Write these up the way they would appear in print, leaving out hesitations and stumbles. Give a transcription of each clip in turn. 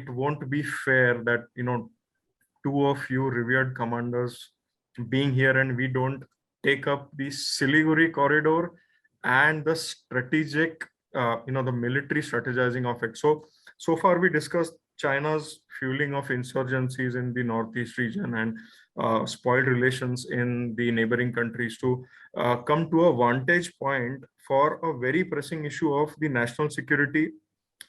it won't be fair that, two of you revered commanders being here and we don't take up the Siliguri corridor and the strategic, the military strategizing of it. So far we discussed China's fueling of insurgencies in the Northeast region and spoiled relations in the neighboring countries to come to a vantage point for a very pressing issue of the national security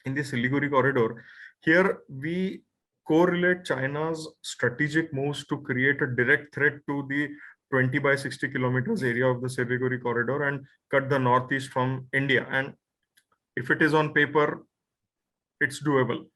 in the Siliguri corridor. Here we correlate China's strategic moves to create a direct threat to the 20 by 60 kilometers area of the Siliguri corridor and cut the Northeast from India. And if it is on paper, it's doable.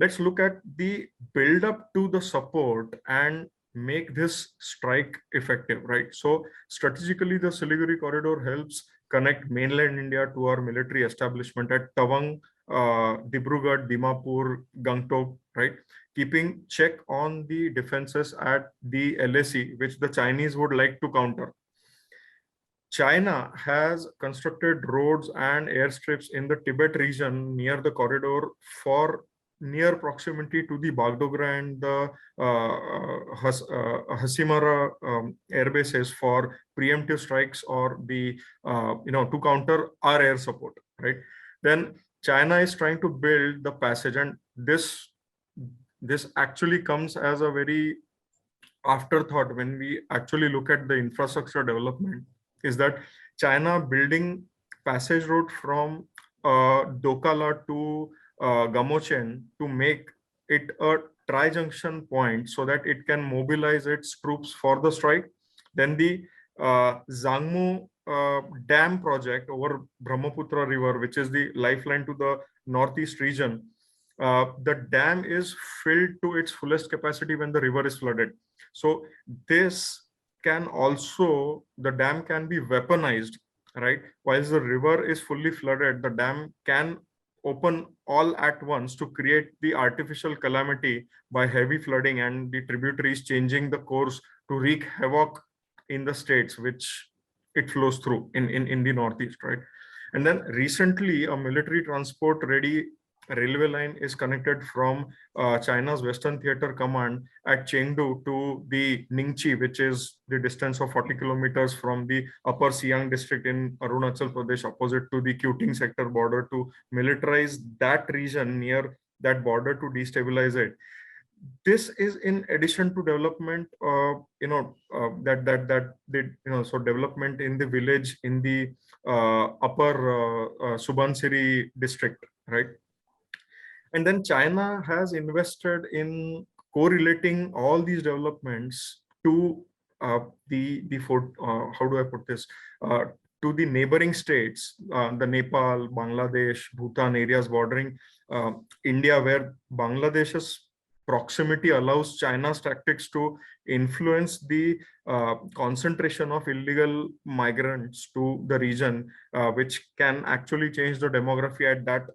Let's look at the build up to the support and make this strike effective, right? So strategically, the Siliguri corridor helps connect mainland India to our military establishment at Tawang, Dibrugarh, Dimapur, Gangtok, right? Keeping check on the defenses at the LAC, which the Chinese would like to counter. China has constructed roads and airstrips in the Tibet region near the corridor for near proximity to the Bagdogra and the Hasimara air bases for preemptive strikes or the to counter our air support, right? Then China is trying to build the passage, and this actually comes as a very afterthought when we actually look at the infrastructure development, is that China building passage route from Dokala to Gamochen to make it a tri-junction point so that it can mobilize its troops for the strike. Then the Zangmu dam project over Brahmaputra river, which is the lifeline to the northeast region. The dam is filled to its fullest capacity when the river is flooded. So this can also, the dam can be weaponized, right? While the river is fully flooded, the dam can open all at once to create the artificial calamity by heavy flooding and the tributaries changing the course to wreak havoc in the states which it flows through in the northeast, right? And then recently a military transport ready railway line is connected from China's Western Theater Command at Chengdu to the Ningchi, which is the distance of 40 kilometers from the Upper Siang district in Arunachal Pradesh, opposite to the Kuting sector border, to militarize that region near that border to destabilize it. This is in addition to development, so development in the village in the upper Subansiri district, right? And then China has invested in correlating all these developments to how do I put this? To the neighboring states, the Nepal, Bangladesh, Bhutan areas bordering India, where Bangladesh's proximity allows China's tactics to influence the concentration of illegal migrants to the region, which can actually change the demography at that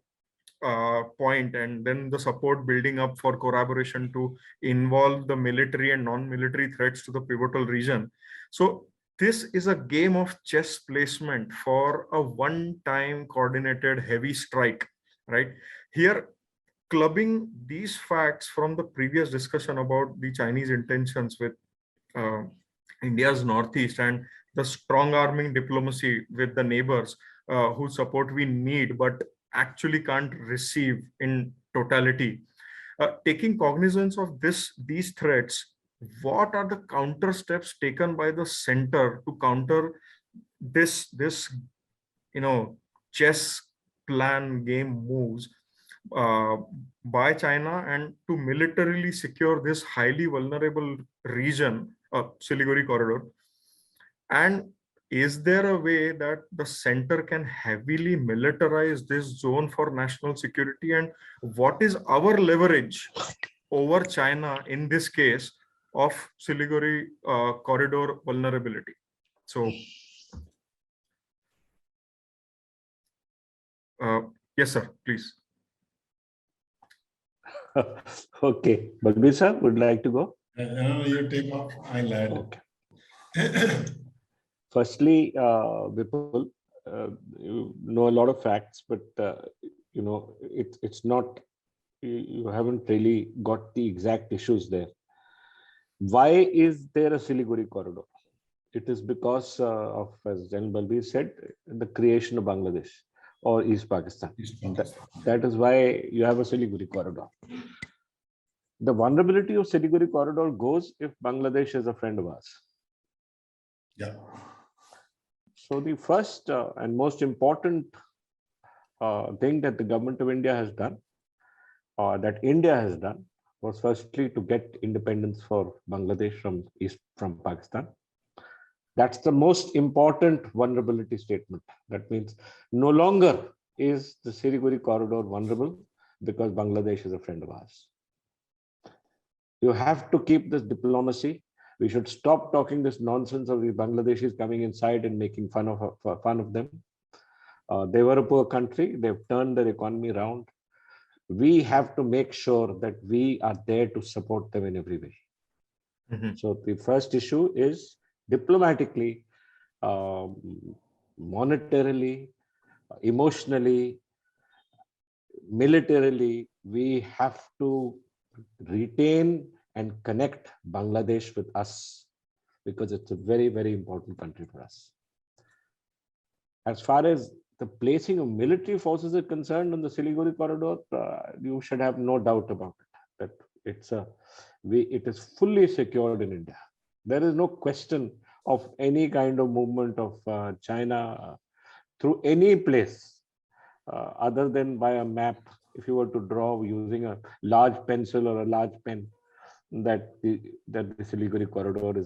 point, and then the support building up for collaboration to involve the military and non-military threats to the pivotal region. So this is a game of chess placement for a one-time coordinated heavy strike, right? Here, clubbing these facts from the previous discussion about the Chinese intentions with India's northeast and the strong arming diplomacy with the neighbors whose support we need but actually can't receive in totality. Taking cognizance of these threats, what are the counter steps taken by the center to counter this chess plan game moves by China and to militarily secure this highly vulnerable region, Siliguri Corridor? And is there a way that the center can heavily militarize this zone for national security? And what is our leverage over China in this case of Siliguri corridor vulnerability? So, yes, sir, please. Okay, Balbir sir, would like to go? No, you take off. I'll add. Okay. Firstly, Vipul, you know a lot of facts, but it's not you haven't really got the exact issues there. Why is there a Siliguri corridor? It is because of, as Gen Balbir said, the creation of Bangladesh or East Pakistan. That is why you have a Siliguri corridor. The vulnerability of Siliguri corridor goes if Bangladesh is a friend of ours. Yeah. So the first and most important thing that the government of India has done, or that India has done, was firstly to get independence for Bangladesh from Pakistan. That's the most important vulnerability statement. That means no longer is the Siliguri corridor vulnerable because Bangladesh is a friend of ours. You have to keep this diplomacy. We should stop talking this nonsense of the Bangladeshis coming inside and making fun of them. They were a poor country. They've turned their economy around. We have to make sure that we are there to support them in every way. Mm-hmm. So the first issue is diplomatically, monetarily, emotionally, militarily, we have to retain and connect Bangladesh with us because it's a very, very important country for us. As far as the placing of military forces are concerned on the Siliguri corridor, you should have no doubt about it, that it is fully secured in India. There is no question of any kind of movement of China through any place other than by a map. If you were to draw using a large pencil or a large pen, that the Siliguri corridor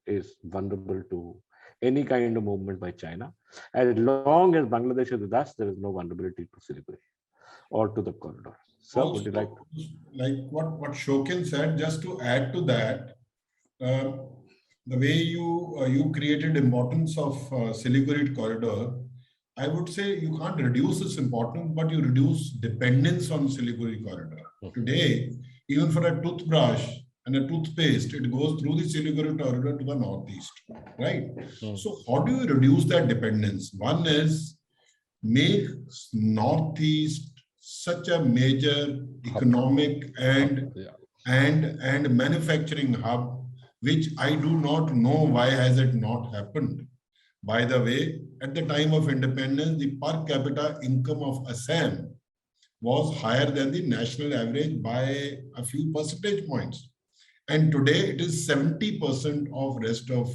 is vulnerable to any kind of movement by China. As long as Bangladesh is with us, there is no vulnerability to Siliguri or to the corridor. So, also, would you like what Shokin said, just to add to that, the way you created importance of Siliguri corridor, I would say you can't reduce its importance, but you reduce dependence on Siliguri corridor. Today, even for a toothbrush and a toothpaste, it goes through the Siliguri corridor to the northeast, right? So how do you reduce that dependence? One is make northeast such a major economic and manufacturing hub, which I do not know why has it not happened. By the way, at the time of independence, the per capita income of Assam was higher than the national average by a few percentage points. And today it is 70% of rest of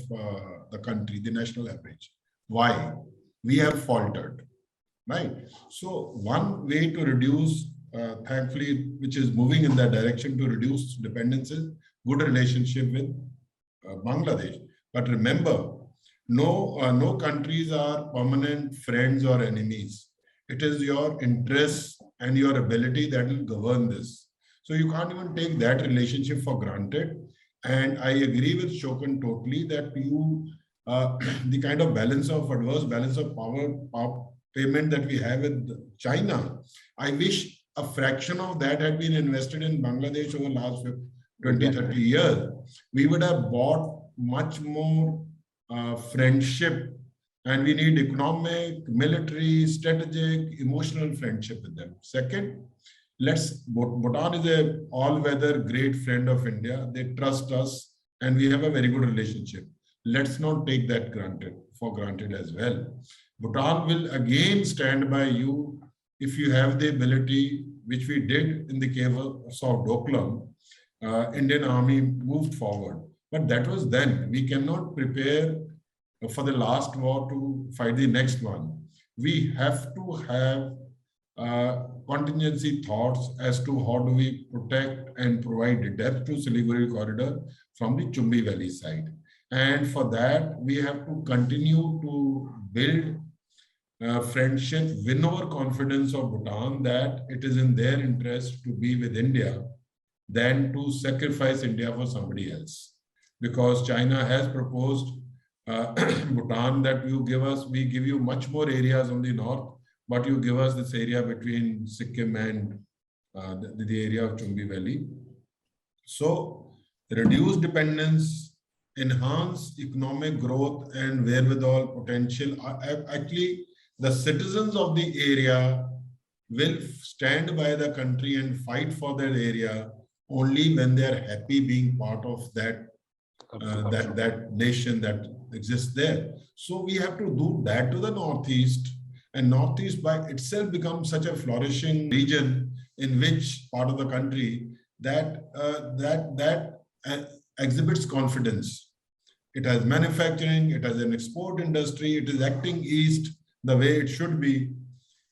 the country, the national average. Why? We have faltered, right? So one way to reduce, thankfully, which is moving in that direction to reduce dependencies, good relationship with Bangladesh. But remember, no countries are permanent friends or enemies. It is your interests and your ability that will govern this. So you can't even take that relationship for granted. And I agree with Shokin totally that the kind of adverse balance of power payment that we have with China, I wish a fraction of that had been invested in Bangladesh over the last 20, 30 years. We would have bought much more friendship, and we need economic, military, strategic, emotional friendship with them. Second, Bhutan is an all-weather great friend of India. They trust us and we have a very good relationship. Let's not take that for granted as well. Bhutan will again stand by you if you have the ability, which we did in the case of Doklam. Indian Army moved forward. But that was then. We cannot prepare for the last war to fight the next one. We have to have contingency thoughts as to how do we protect and provide depth to Siliguri corridor from the Chumbi Valley side. And for that, we have to continue to build friendship, win over confidence of Bhutan that it is in their interest to be with India than to sacrifice India for somebody else. Because China has proposed Bhutan that we give you much more areas on the north, but you give us this area between Sikkim and the area of Chumbi Valley. So reduce dependence, enhance economic growth and wherewithal potential. Actually, the citizens of the area will stand by the country and fight for their area only when they are happy being part of that that nation that exists there. So we have to do that to the Northeast, and Northeast by itself becomes such a flourishing region in which part of the country that exhibits confidence. It has manufacturing, it has an export industry, it is acting east the way it should be.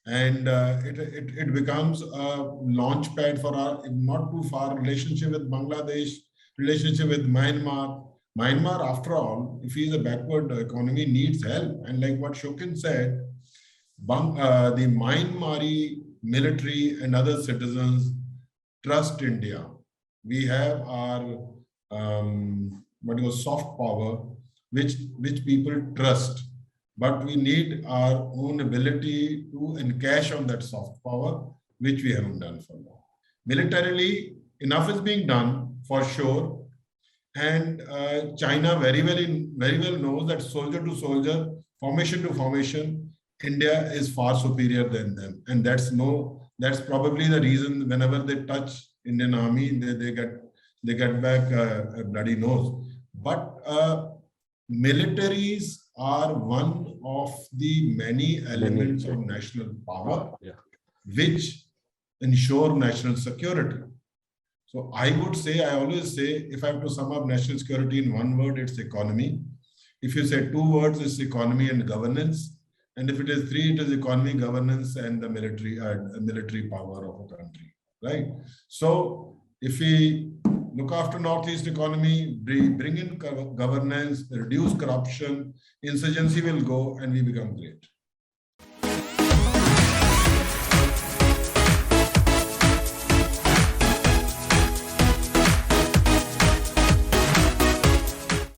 And it becomes a launch pad for our not too far relationship with Bangladesh, relationship with Myanmar. Myanmar, after all, if he is a backward economy, needs help. And like what Shokin said, the Myanmari military and other citizens trust India. We have our soft power, which people trust. But we need our own ability to encash on that soft power, which we haven't done for long. Militarily, enough is being done for sure. And China very well knows that soldier to soldier, formation to formation, India is far superior than them. And that's probably the reason whenever they touch Indian army, they get back a bloody nose. But militaries are one of the many elements of national power, which ensure national security. So I always say, if I have to sum up national security in one word, it's economy. If you say two words, it's economy and governance. And if it is three, it is economy, governance, and the military power of a country, right? So if we look after Northeast economy, bring in governance, reduce corruption, insurgency will go, and we become great.